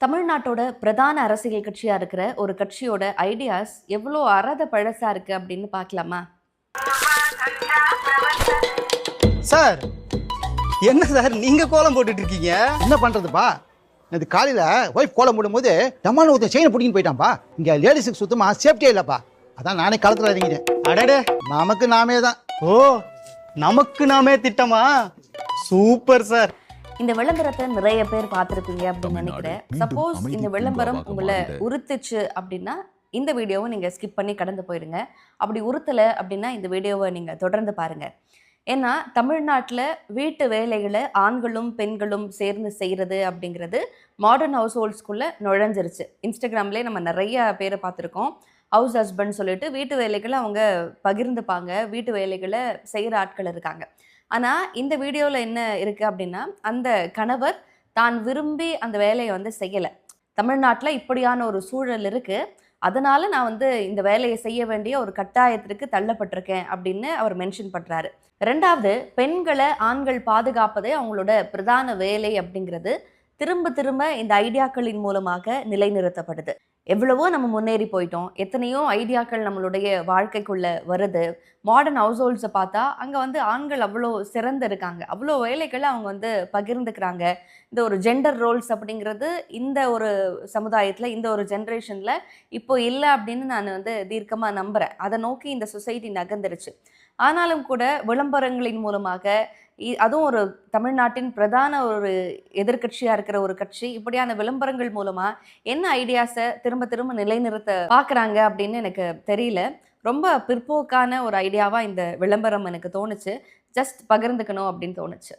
தமிழ்நாட்டோட பிரதான அரசியல் கட்சியா இருக்கிற ஒரு கட்சியோட ஐடியாஸ் எவ்வளோ அறத பழசா இருக்கு அப்படின்னு பார்க்கலாமா? சார், என்ன சார் நீங்க கோலம் போட்டுட்டு இருக்கீங்க? என்ன பண்றதுப்பா? இது காலையில ஒய்ஃப் கோலம் போடும்போது டமான ஒருத்தன் செயினை பிடிக்கின்னு போயிட்டான்ப்பா. இங்க லேடிஸுக்கு சுத்தமா சேஃப்டியே இல்லப்பா. அதான் நானே களத்துல இறங்கிட்டேன். அடடே, நமக்கு நாமே தான். ஓ, நமக்கு நாமே திட்டமா? Super sir. இந்த விளம்பரத்தை நிறைய பேர் பார்த்துருப்பீங்க அப்படின்னு நினைக்கிறேன். சப்போஸ் இந்த விளம்பரம் உங்களை உறுத்துச்சு அப்படின்னா இந்த வீடியோவை நீங்கள் ஸ்கிப் பண்ணி கடந்து போயிடுங்க. அப்படி உறுத்தலை அப்படின்னா இந்த வீடியோவை நீங்கள் தொடர்ந்து பாருங்கள். ஏன்னா தமிழ்நாட்டில் வீட்டு வேலைகளை ஆண்களும் பெண்களும் சேர்ந்து செய்கிறது அப்படிங்கிறது மாடர்ன் ஹவுஸ் ஹோல்ட்ஸ்குள்ளே நுழைஞ்சிருச்சு. இன்ஸ்டாகிராம்லேயே நம்ம நிறைய பேரை பார்த்துருக்கோம். ஹவுஸ் ஹஸ்பண்ட் சொல்லிட்டு வீட்டு வேலைகளை அவங்க பகிர்ந்துப்பாங்க, வீட்டு வேலைகளை செய்கிற ஆட்கள் இருக்காங்க. ஆனால் இந்த வீடியோவில் என்ன இருக்குது அப்படின்னா, அந்த கணவர் தான் விரும்பி அந்த வேலையை வந்து செய்யலை. தமிழ்நாட்டில் இப்படியான ஒரு சூழல் இருக்குது, அதனால் நான் வந்து இந்த வேலையை செய்ய வேண்டிய ஒரு கட்டாயத்திற்கு தள்ளப்பட்டிருக்கேன் அப்படின்னு அவர் மென்ஷன் பண்ணுறாரு. ரெண்டாவது, பெண்களை ஆண்கள் பாதுகாப்பதே அவங்களோட பிரதான வேலை அப்படிங்கிறது திரும்ப திரும்ப இந்த ஐடியாக்களின் மூலமாக நிலைநிறுத்தப்படுது. எவ்வளவோ நம்ம முன்னேறி போயிட்டோம், எத்தனையோ ஐடியாக்கள் நம்மளுடைய வாழ்க்கைக்குள்ளே வருது. மாடர்ன் ஹவுஸ் ஹோல்ட்ஸை பார்த்தா அங்கே வந்து ஆண்கள் அவ்வளோ சிறந்து இருக்காங்க, அவ்வளோ வேலைகளை அவங்க வந்து பகிர்ந்துக்கிறாங்க. இந்த ஒரு ஜெண்டர் ரோல்ஸ் அப்படிங்கிறது இந்த ஒரு சமுதாயத்தில், இந்த ஒரு ஜென்ரேஷனில் இப்போ இல்லை அப்படின்னு நான் வந்து தீர்க்கமாக நம்புகிறேன். அதை நோக்கி இந்த சொசைட்டி நகர்ந்துருச்சு. ஆனாலும் கூட விளம்பரங்களின் மூலமாக, அதுவும் ஒரு தமிழ்நாட்டின் பிரதான ஒரு எதிர்கட்சியாக இருக்கிற ஒரு கட்சி இப்படியான விளம்பரங்கள் மூலமாக என்ன ஐடியாஸை திரும்ப திரும்ப நிலைநிறுத்த பார்க்குறாங்க அப்படின்னு எனக்கு தெரியல. ரொம்ப பிற்போக்கான ஒரு ஐடியாவாக இந்த விளம்பரம் எனக்கு தோணுச்சு. ஜஸ்ட் பகிர்ந்துக்கணும் அப்படின்னு தோணுச்சு.